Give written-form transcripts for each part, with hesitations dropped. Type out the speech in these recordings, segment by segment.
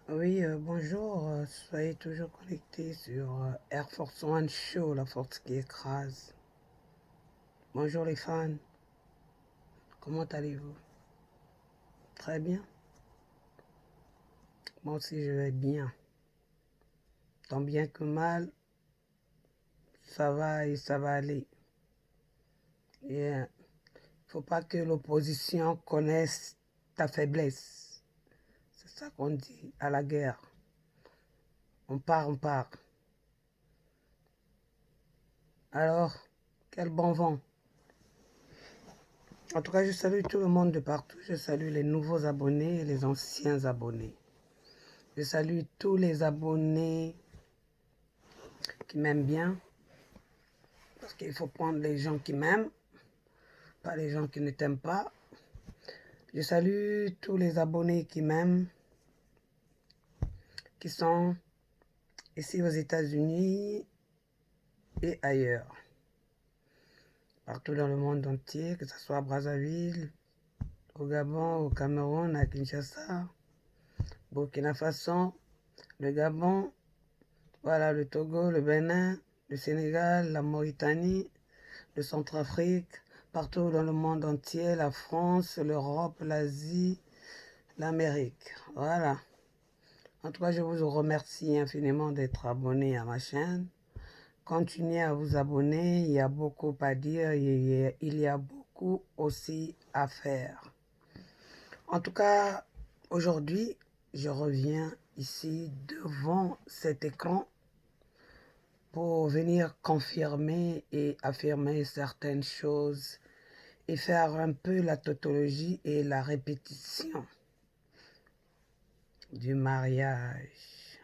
Oui, bonjour, soyez toujours connectés sur Air Force One Show, la force qui écrase. Bonjour les fans, comment allez-vous? Très bien, moi aussi je vais bien. Tant bien que mal, ça va et ça va aller. Il faut pas que l'opposition connaisse ta faiblesse. C'est ça qu'on dit à la guerre. On part, on part. Alors, quel bon vent. En tout cas, je salue tout le monde de partout. Je salue les nouveaux abonnés et les anciens abonnés. Je salue tous les abonnés qui m'aiment bien. Parce qu'il faut prendre les gens qui m'aiment, pas les gens qui ne t'aiment pas. Je salue tous les abonnés qui m'aiment, qui sont ici aux États-Unis et ailleurs. Partout dans le monde entier, que ce soit à Brazzaville, au Gabon, au Cameroun, à Kinshasa, Burkina Faso, le Gabon, voilà, le Togo, le Bénin, le Sénégal, la Mauritanie, le Centrafrique, partout dans le monde entier, la France, l'Europe, l'Asie, l'Amérique. Voilà. En tout cas, je vous remercie infiniment d'être abonné à ma chaîne. Continuez à vous abonner, il y a beaucoup à dire, il y a beaucoup aussi à faire. En tout cas, aujourd'hui, je reviens ici devant cet écran pour venir confirmer et affirmer certaines choses et faire un peu la tautologie et la répétition du mariage.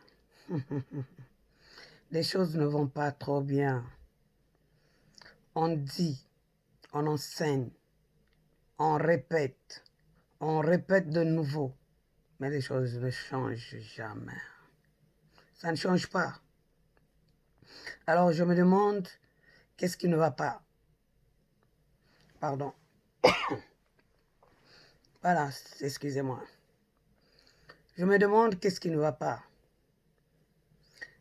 Les choses ne vont pas trop bien. On dit, on enseigne, on répète de nouveau, mais les choses ne changent jamais. Ça ne change pas. Alors je me demande, qu'est-ce qui ne va pas? Pardon. Voilà, excusez-moi. Je me demande qu'est-ce qui ne va pas.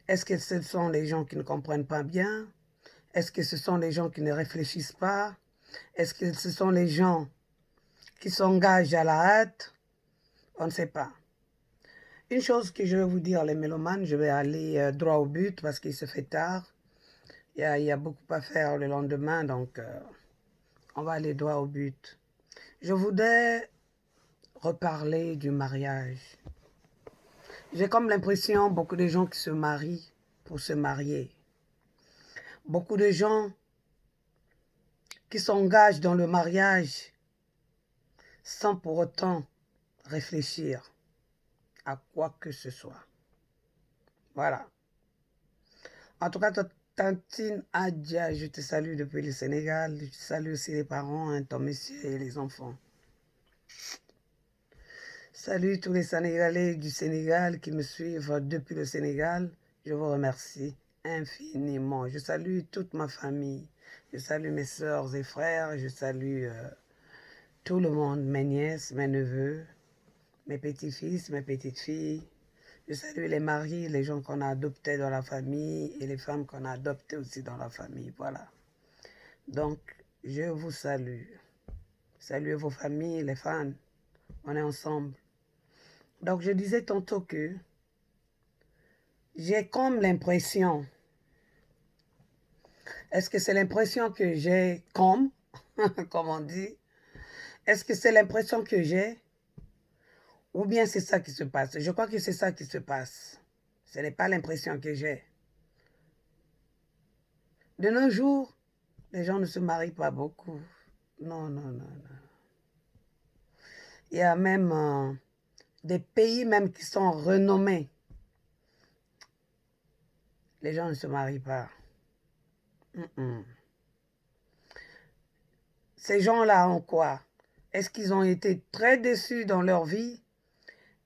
Est-ce que ce sont les gens qui ne comprennent pas bien? Est-ce que ce sont les gens qui ne réfléchissent pas? Est-ce que ce sont les gens qui s'engagent à la hâte? On ne sait pas. Une chose que je vais vous dire, les mélomanes, je vais aller droit au but parce qu'il se fait tard. Il y a beaucoup à faire le lendemain, donc on va aller droit au but. Je voudrais reparler du mariage. J'ai comme l'impression beaucoup de gens qui se marient pour se marier. Beaucoup de gens qui s'engagent dans le mariage sans pour autant réfléchir à quoi que ce soit. Voilà. En tout cas, Tantine Adja, je te salue depuis le Sénégal. Je salue aussi les parents, hein, ton monsieur et les enfants. Salut tous les Sénégalais du Sénégal qui me suivent depuis le Sénégal. Je vous remercie infiniment. Je salue toute ma famille. Je salue mes soeurs et frères. Je salue tout le monde, mes nièces, mes neveux, mes petits-fils, mes petites-filles. Je salue les maris, les gens qu'on a adoptés dans la famille et les femmes qu'on a adoptées aussi dans la famille. Voilà. Donc, je vous salue. Saluez vos familles, les fans. On est ensemble. Donc, je disais tantôt que j'ai comme l'impression, est-ce que c'est l'impression que j'ai comme on dit, est-ce que c'est l'impression que j'ai ou bien c'est ça qui se passe? Je crois que c'est ça qui se passe. Ce n'est pas l'impression que j'ai. De nos jours, les gens ne se marient pas beaucoup. Non, non, non, non. Il y a même des pays même qui sont renommés. Les gens ne se marient pas. Ces gens-là ont quoi? Est-ce qu'ils ont été très déçus dans leur vie?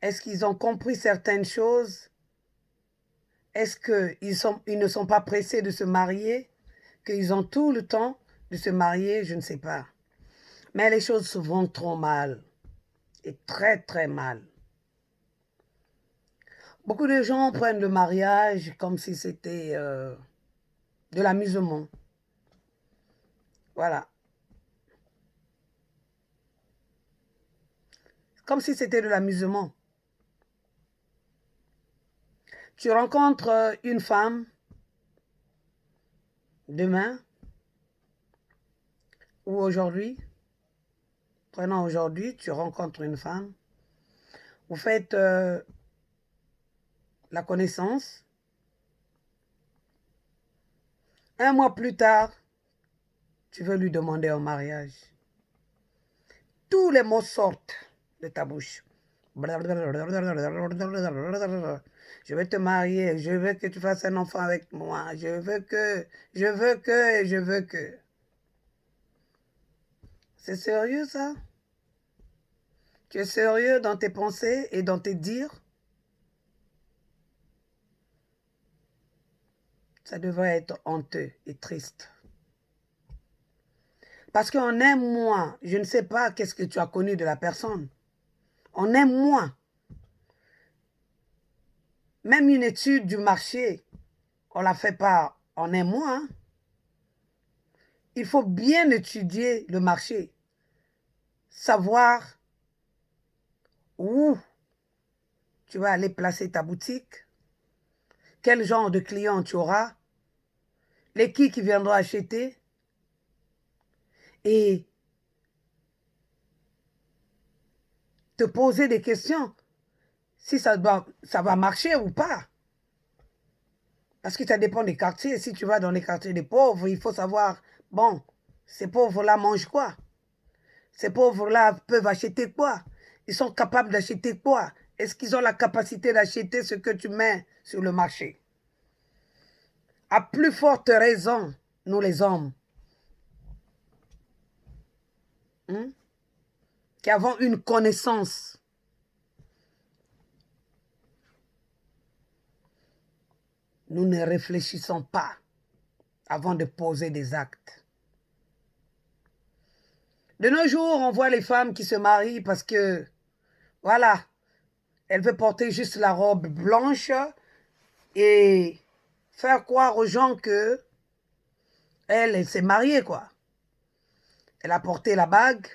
Est-ce qu'ils ont compris certaines choses? Est-ce qu'ils ne sont pas pressés de se marier? Qu'ils ont tout le temps de se marier? Je ne sais pas. Mais les choses se vont trop mal. Et très, très mal. Beaucoup de gens prennent le mariage comme si c'était de l'amusement. Voilà. Comme si c'était de l'amusement. Tu rencontres une femme demain ou aujourd'hui. Prenons aujourd'hui, tu rencontres une femme. Vous faites la connaissance. Un mois plus tard, tu veux lui demander en mariage. Tous les mots sortent de ta bouche. Je veux te marier, je veux que tu fasses un enfant avec moi, je veux que, je veux que, je veux que. C'est sérieux ça? Tu es sérieux dans tes pensées et dans tes dires? Ça devrait être honteux et triste. Parce qu'en un mois, je ne sais pas qu'est-ce que tu as connu de la personne. En un mois, même une étude du marché, on ne la fait pas en un mois. Hein. Il faut bien étudier le marché, savoir où tu vas aller placer ta boutique, quel genre de clients tu auras, les qui viendront acheter et te poser des questions si ça va marcher ou pas. Parce que ça dépend des quartiers. Si tu vas dans les quartiers des pauvres, il faut savoir, bon, ces pauvres-là mangent quoi? Ces pauvres-là peuvent acheter quoi? Ils sont capables d'acheter quoi? Est-ce qu'ils ont la capacité d'acheter ce que tu mets sur le marché? À plus forte raison, nous les hommes, hein, qui avons une connaissance, nous ne réfléchissons pas avant de poser des actes. De nos jours, on voit les femmes qui se marient parce que, voilà, elle veut porter juste la robe blanche et faire croire aux gens que elle s'est mariée, quoi. Elle a porté la bague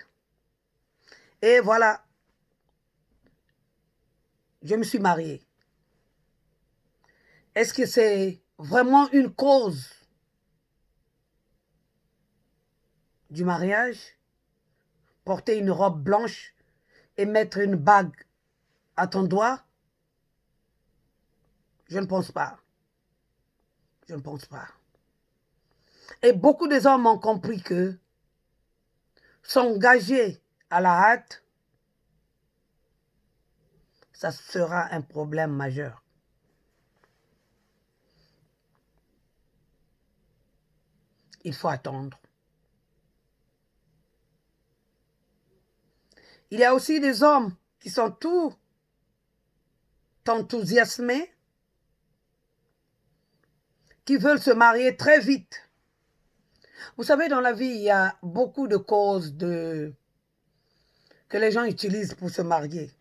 et voilà, je me suis mariée. Est-ce que c'est vraiment une cause du mariage? Porter une robe blanche et mettre une bague à ton doigt? Je ne pense pas. Je ne pense pas. Et beaucoup des hommes ont compris que s'engager à la hâte, ça sera un problème majeur. Il faut attendre. Il y a aussi des hommes qui sont tout enthousiasmés, qui veulent se marier très vite. Vous savez, dans la vie, il y a beaucoup de causes que les gens utilisent pour se marier.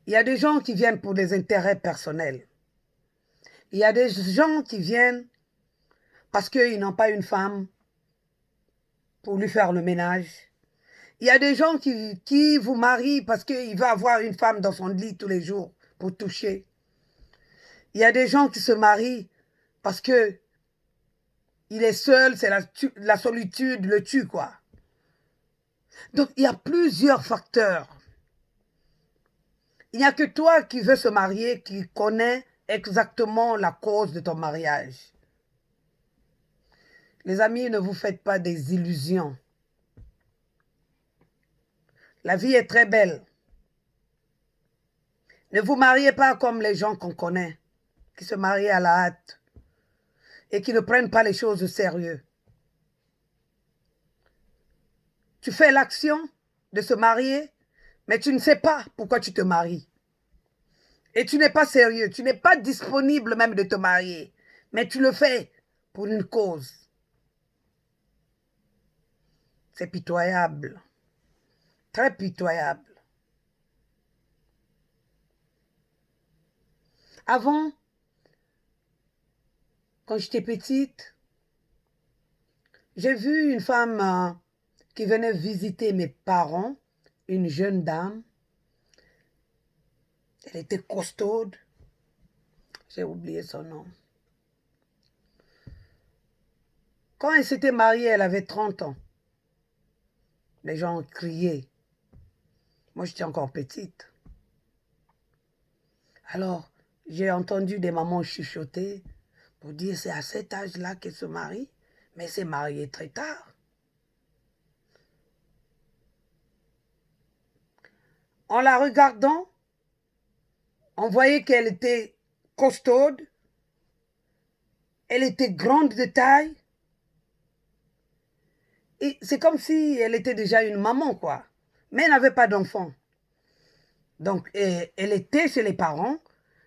Il y a des gens qui viennent pour des intérêts personnels. Il y a des gens qui viennent parce qu'ils n'ont pas une femme pour lui faire le ménage. Il y a des gens qui vous marient parce qu'il va avoir une femme dans son lit tous les jours pour toucher. Il y a des gens qui se marient parce que il est seul, c'est la solitude le tue, quoi. Donc, il y a plusieurs facteurs. Il n'y a que toi qui veux se marier, qui connais exactement la cause de ton mariage. Les amis, ne vous faites pas des illusions. La vie est très belle. Ne vous mariez pas comme les gens qu'on connaît, qui se marient à la hâte et qui ne prennent pas les choses au sérieux. Tu fais l'action de se marier, mais tu ne sais pas pourquoi tu te maries. Et tu n'es pas sérieux, tu n'es pas disponible même de te marier, mais tu le fais pour une cause. C'est pitoyable, très pitoyable. Avant, quand j'étais petite, j'ai vu une femme qui venait visiter mes parents, une jeune dame. Elle était costaude. J'ai oublié son nom. Quand elle s'était mariée, elle avait 30 ans. Les gens criaient. Moi, j'étais encore petite. Alors, j'ai entendu des mamans chuchoter pour dire c'est à cet âge-là qu'elle se marie, mais elle s'est mariée très tard. En la regardant, on voyait qu'elle était costaude, elle était grande de taille, et c'est comme si elle était déjà une maman, quoi. Mais elle n'avait pas d'enfant. Donc, elle était chez les parents,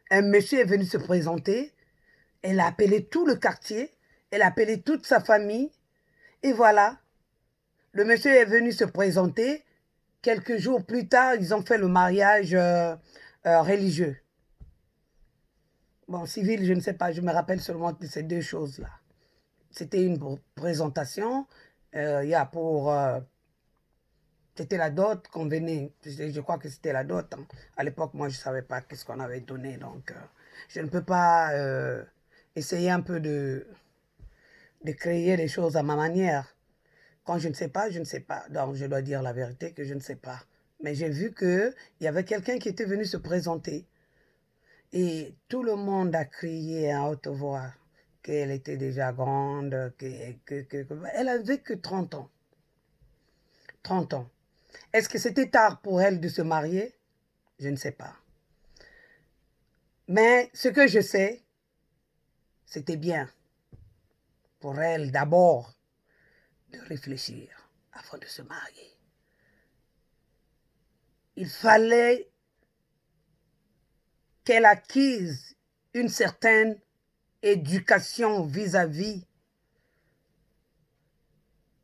un monsieur est venu se présenter, elle a appelé tout le quartier, elle a appelé toute sa famille, et voilà, le monsieur est venu se présenter. Quelques jours plus tard, ils ont fait le mariage religieux. Bon, civil, je ne sais pas, je me rappelle seulement de ces deux choses-là. C'était une présentation, pour... c'était la dot qu'on venait, je crois que c'était la dot. Hein. À l'époque, moi, je ne savais pas qu'est-ce qu'on avait donné, donc je ne peux pas essayer un peu de créer les choses à ma manière. Quand je ne sais pas, je ne sais pas. Donc, je dois dire la vérité que je ne sais pas. Mais j'ai vu qu'il y avait quelqu'un qui était venu se présenter. Et tout le monde a crié à haute voix qu'elle était déjà grande, elle n'avait que 30 ans. 30 ans. Est-ce que c'était tard pour elle de se marier? Je ne sais pas. Mais ce que je sais, c'était bien pour elle d'abord de réfléchir avant de se marier. Il fallait qu'elle acquise une certaine éducation vis-à-vis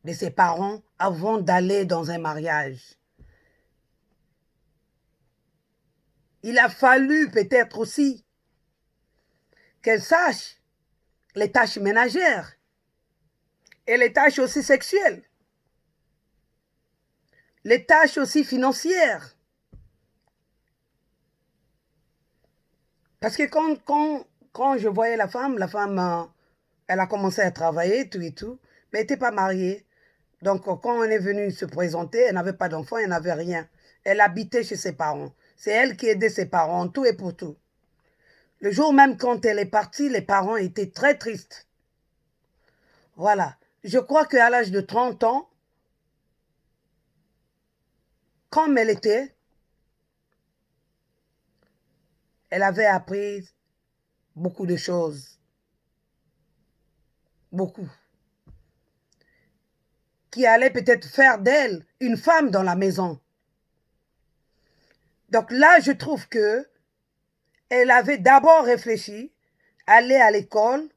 de ses parents avant d'aller dans un mariage. Il a fallu peut-être aussi qu'elle sache les tâches ménagères et les tâches aussi sexuelles, les tâches aussi financières. Parce que quand je voyais la femme, elle a commencé à travailler, tout et tout, mais elle n'était pas mariée. Donc, quand on est venu se présenter, elle n'avait pas d'enfant, elle n'avait rien. Elle habitait chez ses parents. C'est elle qui aidait ses parents, tout et pour tout. Le jour même quand elle est partie, les parents étaient très tristes. Voilà. Je crois qu'à l'âge de 30 ans, comme elle était, elle avait appris beaucoup de choses. Beaucoup. Qui allait peut-être faire d'elle une femme dans la maison. Donc là, je trouve que elle avait d'abord réfléchi, aller à l'école,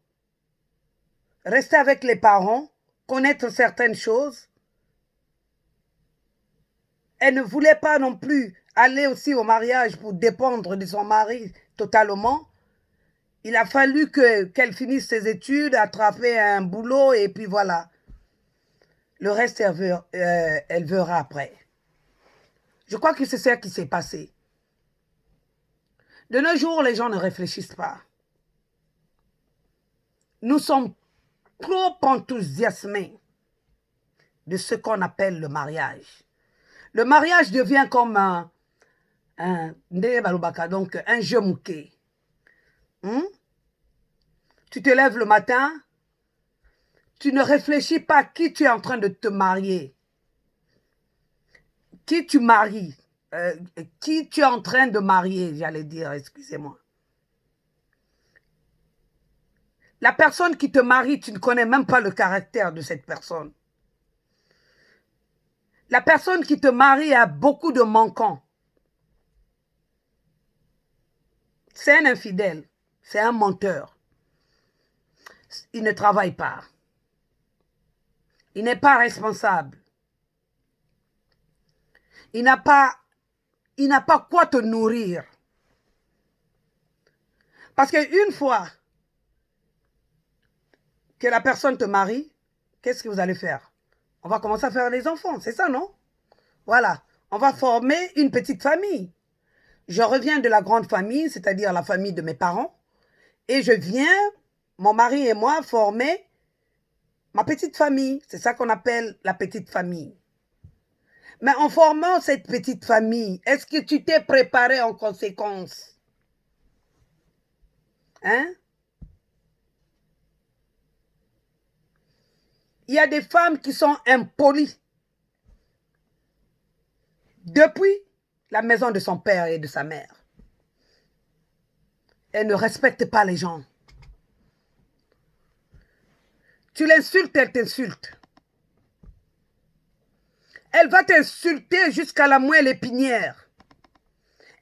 rester avec les parents, connaître certaines choses. Elle ne voulait pas non plus aller aussi au mariage pour dépendre de son mari totalement. Il a fallu qu'elle finisse ses études, attraper un boulot et puis voilà. Le reste, elle verra après. Je crois que c'est ça qui s'est passé. De nos jours, les gens ne réfléchissent pas. Nous sommes trop enthousiasmés de ce qu'on appelle le mariage. Le mariage devient comme donc un jeu mouqué. Tu te lèves le matin, tu ne réfléchis pas à qui tu es en train de te marier. Qui tu maries, qui tu es en train de marier, j'allais dire, excusez-moi. La personne qui te marie, tu ne connais même pas le caractère de cette personne. La personne qui te marie a beaucoup de manquants. C'est un infidèle, c'est un menteur. Il ne travaille pas. Il n'est pas responsable. Il n'a pas quoi te nourrir. Parce qu'une fois que la personne te marie, qu'est-ce que vous allez faire? On va commencer à faire des enfants, c'est ça, non? Voilà, on va former une petite famille. Je reviens de la grande famille, c'est-à-dire la famille de mes parents, et je viens, mon mari et moi, former ma petite famille. C'est ça qu'on appelle la petite famille. Mais en formant cette petite famille, est-ce que tu t'es préparé en conséquence? Hein? Il y a des femmes qui sont impolies depuis la maison de son père et de sa mère. Elle ne respecte pas les gens. Tu l'insultes, elle t'insulte. Elle va t'insulter jusqu'à la moelle épinière.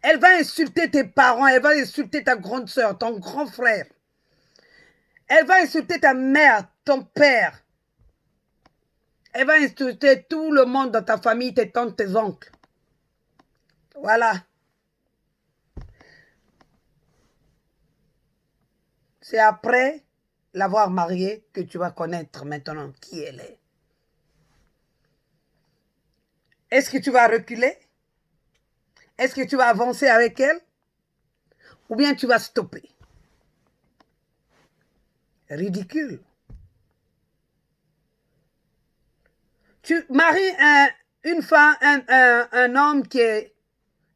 Elle va insulter tes parents, elle va insulter ta grande soeur, ton grand frère. Elle va insulter ta mère, ton père. Elle va insulter tout le monde dans ta famille, tes tantes, tes oncles. Voilà. C'est après l'avoir mariée que tu vas connaître maintenant qui elle est. Est-ce que tu vas reculer? Est-ce que tu vas avancer avec elle? Ou bien tu vas stopper? Ridicule. Tu maries une femme, un homme qui est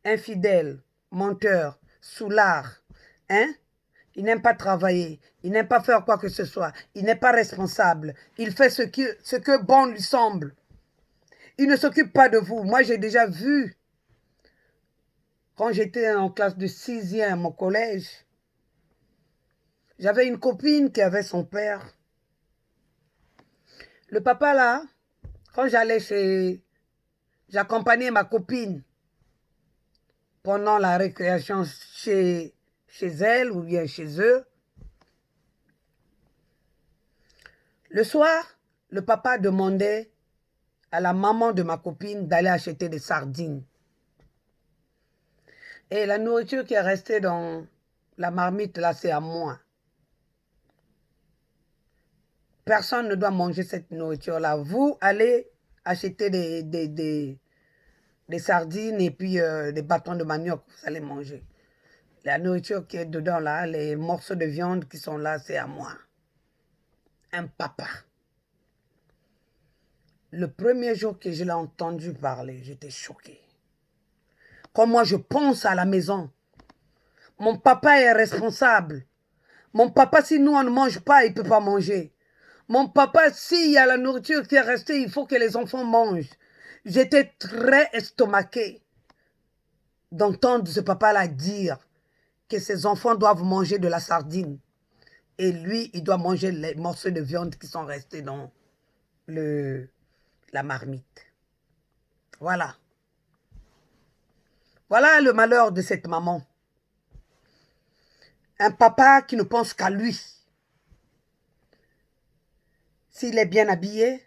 infidèle, menteur, soulard, hein? Il n'aime pas travailler, il n'aime pas faire quoi que ce soit, il n'est pas responsable, il fait ce que bon lui semble. Il ne s'occupe pas de vous. Moi, j'ai déjà vu, quand j'étais en classe de 6e au collège, j'avais une copine qui avait son père. Le papa là, quand j'accompagnais ma copine pendant la récréation chez elle ou bien chez eux. Le soir, le papa demandait à la maman de ma copine d'aller acheter des sardines. Et la nourriture qui est restée dans la marmite, là, c'est à moi. Personne ne doit manger cette nourriture-là. Vous allez acheter des sardines et puis des bâtons de manioc, vous allez manger. La nourriture qui est dedans, là, les morceaux de viande qui sont là, c'est à moi. Un papa. Le premier jour que je l'ai entendu parler, j'étais choquée. Comme moi, je pense à la maison. Mon papa est responsable. Mon papa, si nous, on ne mange pas, il ne peut pas manger. Mon papa, s'il y a la nourriture qui est restée, il faut que les enfants mangent. J'étais très estomaquée d'entendre ce papa-là dire que ses enfants doivent manger de la sardine. Et lui, il doit manger les morceaux de viande qui sont restés dans la marmite. Voilà. Voilà le malheur de cette maman. Un papa qui ne pense qu'à lui. S'il est bien habillé,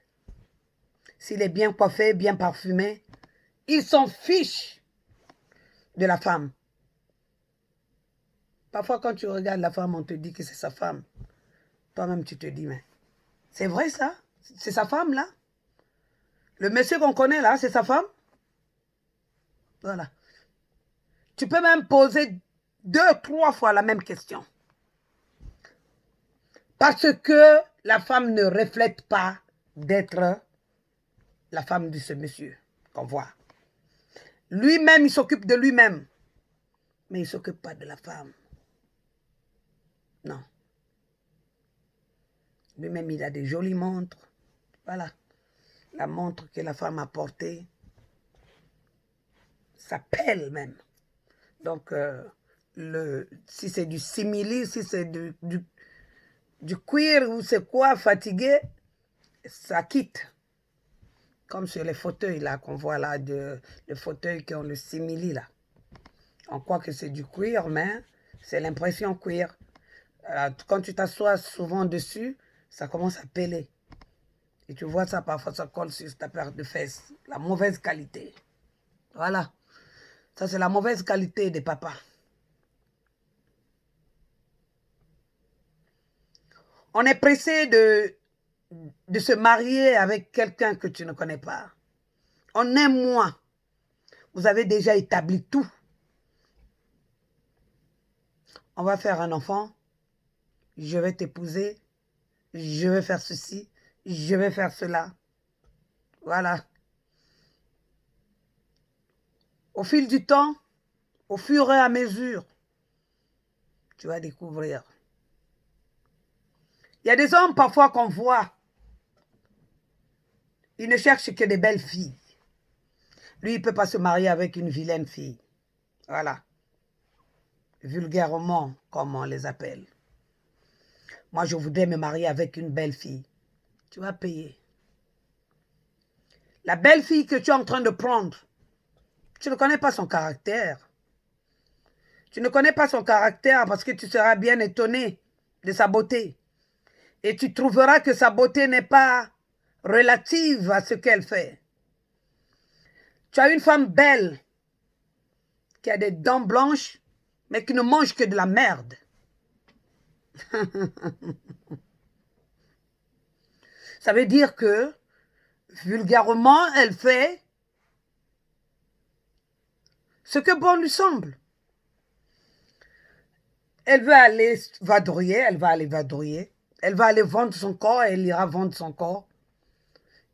s'il est bien coiffé, bien parfumé, il s'en fiche de la femme. Parfois, quand tu regardes la femme, on te dit que c'est sa femme. Toi-même, tu te dis, mais c'est vrai ça? C'est sa femme, là? Le monsieur qu'on connaît, là, c'est sa femme? Voilà. Tu peux même poser 2, 3 fois la même question. Parce que la femme ne reflète pas d'être la femme de ce monsieur qu'on voit. Lui-même, il s'occupe de lui-même. Mais il ne s'occupe pas de la femme. Non. Lui-même, il a des jolies montres. Voilà. La montre que la femme a portée, ça pèle même. Donc, si c'est du simili, si c'est du cuir ou c'est quoi, fatigué, ça quitte. Comme sur les fauteuils là qu'on voit là, les fauteuils qui ont le simili là. On croit que c'est du cuir, mais c'est l'impression cuir. Quand tu t'assois souvent dessus, ça commence à peler. Et tu vois ça, parfois ça colle sur ta paire de fesses. La mauvaise qualité. Voilà. Ça, c'est la mauvaise qualité des papas. On est pressé de se marier avec quelqu'un que tu ne connais pas. En un mois, vous avez déjà établi tout. On va faire un enfant, je vais t'épouser, je vais faire ceci, je vais faire cela. Voilà. Au fil du temps, au fur et à mesure, tu vas découvrir. Il y a des hommes parfois qu'on voit, ils ne cherchent que des belles filles. Lui, il ne peut pas se marier avec une vilaine fille. Voilà. Vulgairement, comme on les appelle. Moi, je voudrais me marier avec une belle fille. Tu vas payer. La belle fille que tu es en train de prendre, tu ne connais pas son caractère. Tu ne connais pas son caractère parce que tu seras bien étonné de sa beauté. Et tu trouveras que sa beauté n'est pas relative à ce qu'elle fait. Tu as une femme belle qui a des dents blanches, mais qui ne mange que de la merde. Ça veut dire que, vulgairement, elle fait ce que bon lui semble. Elle veut aller vadrouiller, elle va aller vadrouiller. Elle va aller vendre son corps, elle ira vendre son corps.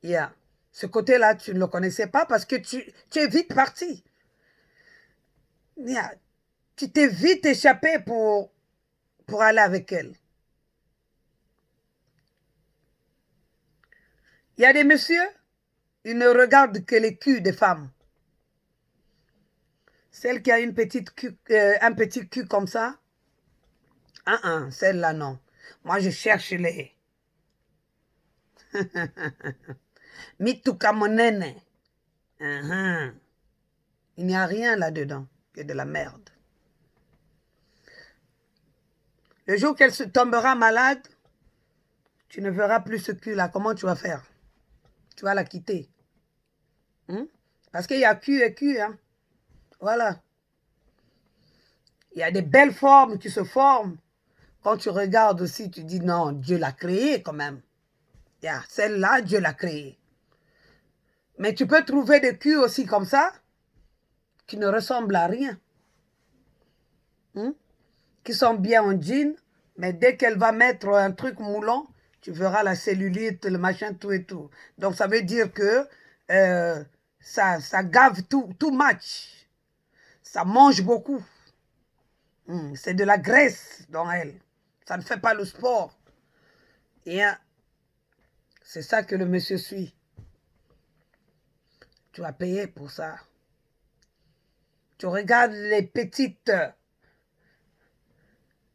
Yeah. Ce côté-là, tu ne le connaissais pas parce que tu es vite parti. Yeah. Tu t'es vite échappé pour aller avec elle. Il y a des messieurs, ils ne regardent que les culs des femmes. Celle qui a un petit cul comme ça, celle-là non. Moi, je cherche les... Mitukamonene. Il n'y a rien là-dedans que de la merde. Le jour qu'elle se tombera malade, tu ne verras plus ce cul-là. Comment tu vas faire? Tu vas la quitter. Parce qu'il y a cul et cul. Hein? Voilà. Il y a des belles formes qui se forment. Quand tu regardes aussi, tu dis non, Dieu l'a créé quand même. Celle-là, Dieu l'a créée. Mais tu peux trouver des culs aussi comme ça, qui ne ressemblent à rien. Qui sont bien en jean, mais dès qu'elle va mettre un truc moulant, tu verras la cellulite, le machin, tout et tout. Donc ça veut dire que ça gave tout match. Ça mange beaucoup. C'est de la graisse dans elle. Ça ne fait pas le sport. Et c'est ça que le monsieur suit. Tu vas payer pour ça. Tu regardes les petites,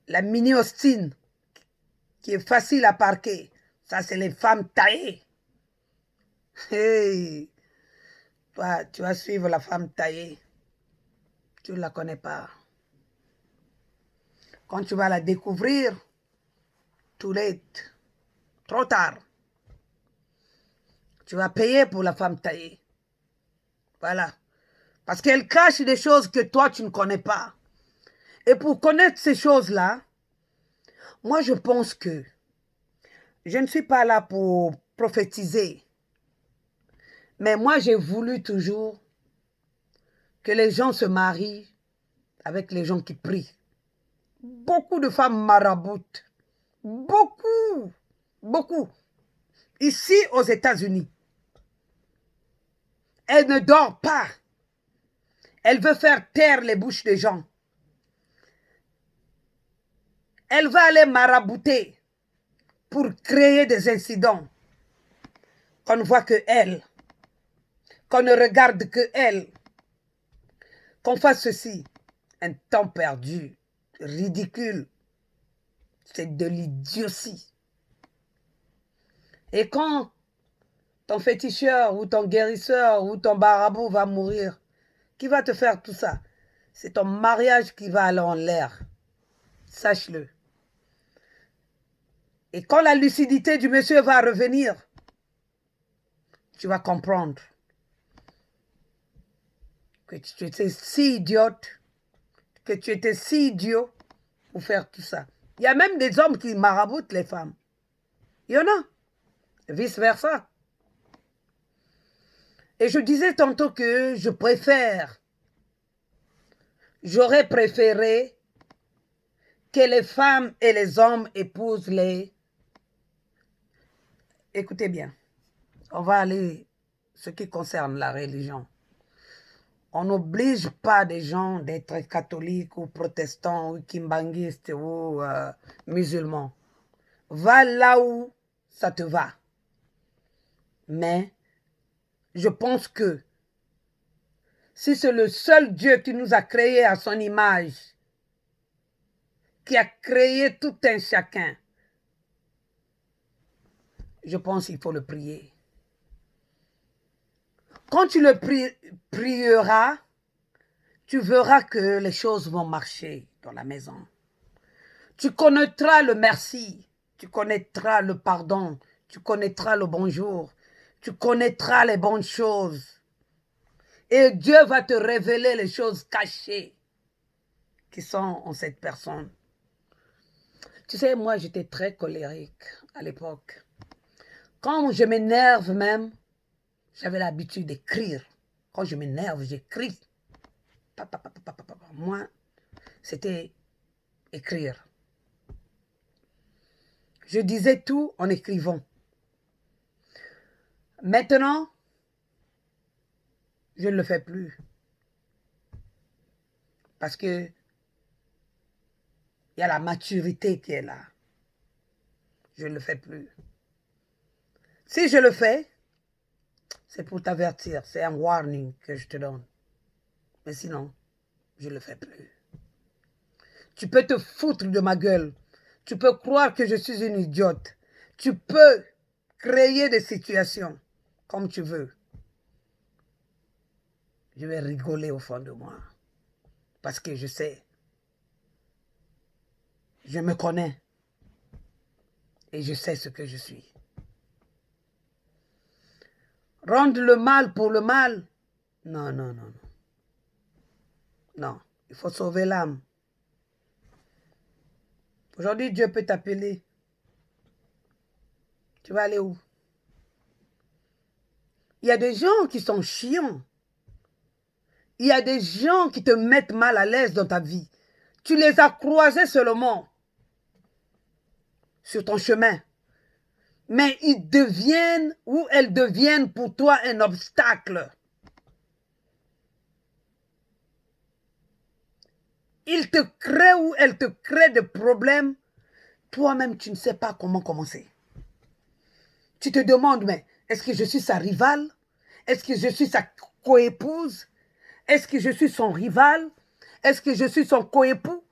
la mini Austin, qui est facile à parquer. Ça, c'est les femmes taillées. Hey, toi, tu vas suivre la femme taillée. Tu ne la connais pas. Quand tu vas la découvrir, too late, trop tard. Tu vas payer pour la femme taillée. Voilà. Parce qu'elle cache des choses que toi, tu ne connais pas. Et pour connaître ces choses-là, moi, je pense que je ne suis pas là pour prophétiser. Mais moi, j'ai voulu toujours que les gens se marient avec les gens qui prient. Beaucoup de femmes maraboutent. Beaucoup. Beaucoup. Ici, aux États-Unis. Elle ne dort pas. Elle veut faire taire les bouches des gens. Elle va aller marabouter pour créer des incidents. Qu'on ne voit que elle. Qu'on ne regarde que elle. Qu'on fasse ceci. Un temps perdu. Ridicule. C'est de l'idiotie. Et quand ton féticheur ou ton guérisseur ou ton marabout va mourir, qui va te faire tout ça? C'est ton mariage qui va aller en l'air. Sache-le. Et quand la lucidité du monsieur va revenir, tu vas comprendre que tu étais si idiote, que tu étais si idiot pour faire tout ça. Il y a même des hommes qui maraboutent les femmes. Il y en a. Vice-versa. Et je disais tantôt que j'aurais préféré que les femmes et les hommes épousent les... Écoutez bien, on va aller ce qui concerne la religion. On n'oblige pas des gens d'être catholiques ou protestants ou kimbanguistes ou musulmans. Va là où ça te va. Mais je pense que si c'est le seul Dieu qui nous a créés à son image, qui a créé tout un chacun, je pense qu'il faut le prier. Quand tu le prieras, tu verras que les choses vont marcher dans la maison. Tu connaîtras le merci, tu connaîtras le pardon, tu connaîtras le bonjour, tu connaîtras les bonnes choses. Et Dieu va te révéler les choses cachées qui sont en cette personne. Tu sais, moi, j'étais très colérique à l'époque. Quand je m'énerve même, j'avais l'habitude d'écrire. Quand je m'énerve, j'écris. Moi, c'était écrire. Je disais tout en écrivant. Maintenant, je ne le fais plus. Parce que il y a la maturité qui est là. Je ne le fais plus. Si je le fais, c'est pour t'avertir. C'est un warning que je te donne. Mais sinon, je ne le fais plus. Tu peux te foutre de ma gueule. Tu peux croire que je suis une idiote. Tu peux créer des situations comme tu veux. Je vais rigoler au fond de moi. Parce que je sais. Je me connais. Et je sais ce que je suis. Rendre le mal pour le mal. Non, non, non, non. Non, il faut sauver l'âme. Aujourd'hui, Dieu peut t'appeler. Tu vas aller où? Il y a des gens qui sont chiants. Il y a des gens qui te mettent mal à l'aise dans ta vie. Tu les as croisés seulement sur ton chemin. Mais ils deviennent ou elles deviennent pour toi un obstacle. Ils te créent ou elles te créent des problèmes. Toi-même, tu ne sais pas comment commencer. Tu te demandes, mais est-ce que je suis sa rivale? Est-ce que je suis sa coépouse? Est-ce que je suis son rival? Est-ce que je suis son coépoux?